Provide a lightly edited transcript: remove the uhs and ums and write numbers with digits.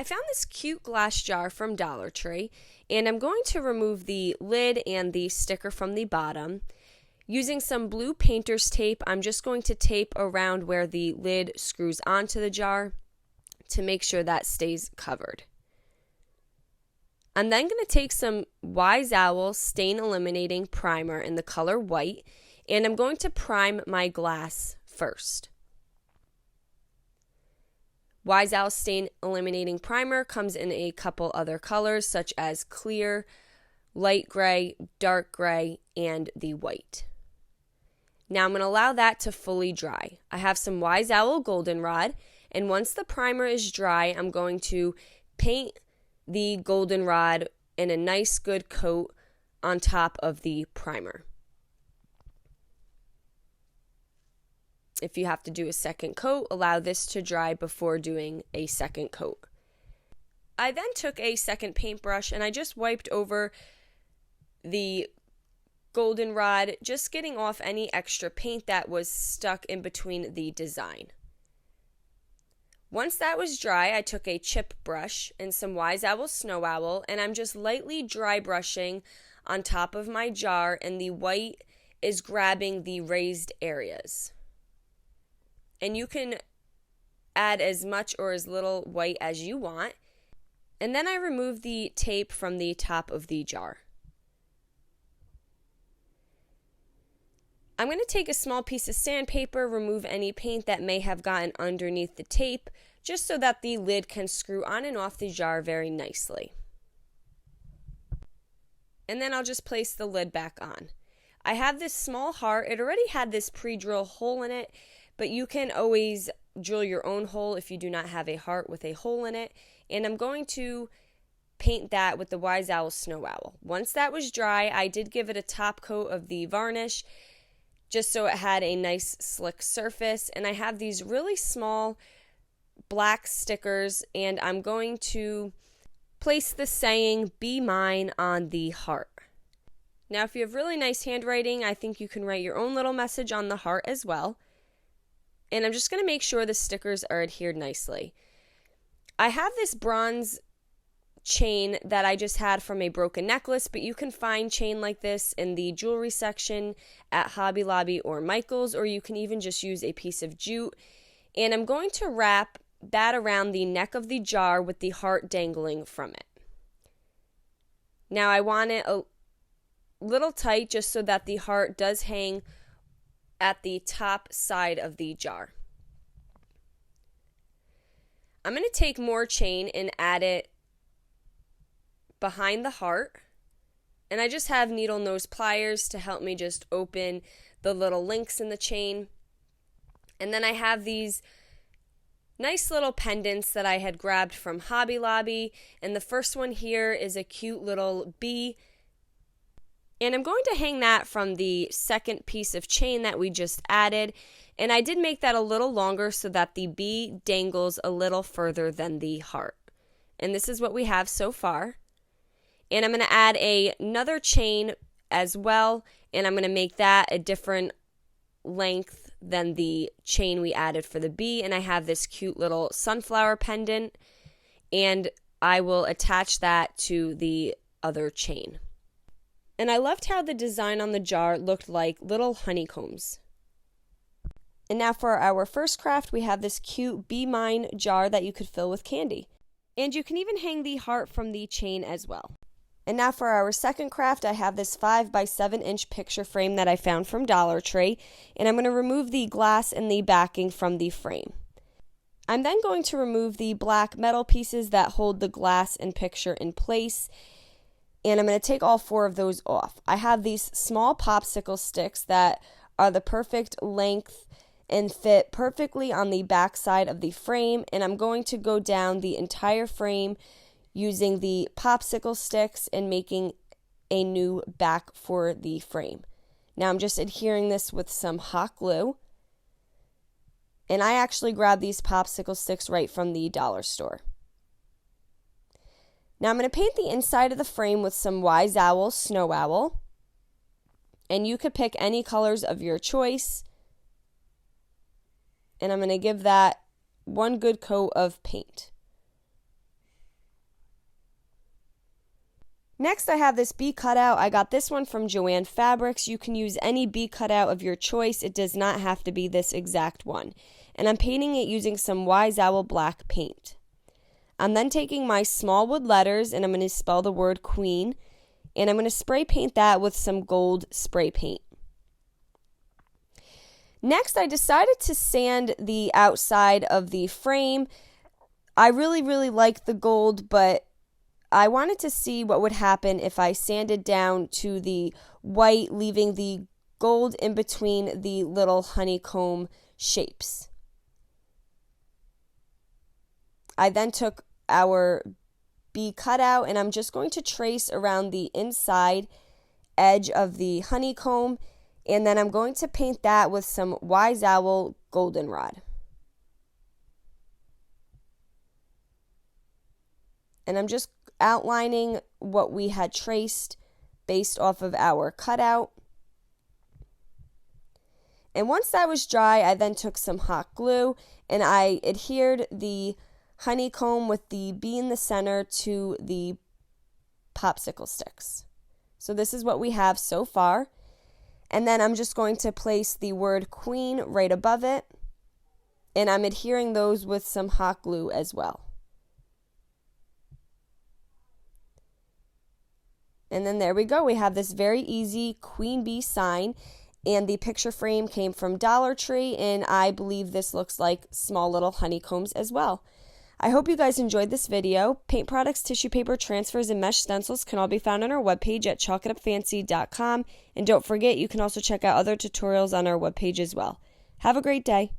found this cute glass jar from Dollar Tree, and I'm going to remove the lid and the sticker from the bottom. Using some blue painter's tape, I'm just going to tape around where the lid screws onto the jar to make sure that stays covered. I'm then going to take some Wise Owl Stain Eliminating Primer in the color white, and I'm going to prime my glass first. Wise Owl Stain Eliminating Primer comes in a couple other colors such as clear, light gray, dark gray, and the white. Now I'm going to allow that to fully dry. I have some Wise Owl Goldenrod, and once the primer is dry, I'm going to paint the goldenrod in a nice good coat on top of the primer. If you have to do a second coat, allow this to dry before doing a second coat. I then took a second paintbrush and I just wiped over the goldenrod, just getting off any extra paint that was stuck in between the design. Once that was dry, I took a chip brush and some Wise Owl Snow Owl, and I'm just lightly dry brushing on top of my jar, and the white is grabbing the raised areas. And you can add as much or as little white as you want. And then I remove the tape from the top of the jar. I'm going to take a small piece of sandpaper, remove any paint that may have gotten underneath the tape, just so that the lid can screw on and off the jar very nicely. And then I'll just place the lid back on. I have this small heart. It already had this pre-drill hole in it, but you can always drill your own hole if you do not have a heart with a hole in it. And I'm going to paint that with the Wise Owl Snow Owl. Once that was dry, I did give it a top coat of the varnish just so it had a nice slick surface. And I have these really small black stickers, and I'm going to place the saying, "Be mine," on the heart. Now, if you have really nice handwriting, I think you can write your own little message on the heart as well. And I'm just going to make sure the stickers are adhered nicely. I have this bronze chain that I just had from a broken necklace, but you can find chain like this in the jewelry section at Hobby Lobby or Michael's, or you can even just use a piece of jute. And I'm going to wrap that around the neck of the jar with the heart dangling from it. Now I want it a little tight just so that the heart does hang at the top side of the jar. I'm going to take more chain and add it behind the heart, and I just have needle nose pliers to help me just open the little links in the chain. And then I have these nice little pendants that I had grabbed from Hobby Lobby, and the first one here is a cute little bee. And I'm going to hang that from the second piece of chain that we just added. And I did make that a little longer so that the bee dangles a little further than the heart. And this is what we have so far. And I'm going to add another chain as well. And I'm going to make that a different length than the chain we added for the bee. And I have this cute little sunflower pendant. And I will attach that to the other chain. And I loved how the design on the jar looked like little honeycombs. And now for our first craft, we have this cute Be Mine jar that you could fill with candy. And you can even hang the heart from the chain as well. And now for our second craft, I have this 5 by 7 inch picture frame that I found from Dollar Tree. And I'm going to remove the glass and the backing from the frame. I'm then going to remove the black metal pieces that hold the glass and picture in place. And I'm going to take all 4 of those off. I have these small popsicle sticks that are the perfect length and fit perfectly on the back side of the frame. And I'm going to go down the entire frame using the popsicle sticks and making a new back for the frame. Now I'm just adhering this with some hot glue. And I actually grabbed these popsicle sticks right from the dollar store. Now I'm going to paint the inside of the frame with some Wise Owl Snow Owl. And you could pick any colors of your choice. And I'm going to give that one good coat of paint. Next, I have this bee cutout. I got this one from Joann Fabrics. You can use any bee cutout of your choice. It does not have to be this exact one. And I'm painting it using some Wise Owl black paint. I'm then taking my small wood letters and I'm going to spell the word queen. And I'm going to spray paint that with some gold spray paint. Next, I decided to sand the outside of the frame. I really like the gold, but I wanted to see what would happen if I sanded down to the white, leaving the gold in between the little honeycomb shapes. I then took our bee cutout and I'm just going to trace around the inside edge of the honeycomb, and then I'm going to paint that with some Wise Owl goldenrod. And I'm just outlining what we had traced based off of our cutout. And once that was dry, I then took some hot glue and I adhered the honeycomb with the bee in the center to the popsicle sticks. So this is what we have so far. And then I'm just going to place the word queen right above it. And I'm adhering those with some hot glue as well. And then there we go. We have this very easy queen bee sign. And the picture frame came from Dollar Tree. And I believe this looks like small little honeycombs as well. I hope you guys enjoyed this video. Paint products, tissue paper, transfers, and mesh stencils can all be found on our webpage at chalkitupfancy.com. And don't forget, you can also check out other tutorials on our webpage as well. Have a great day.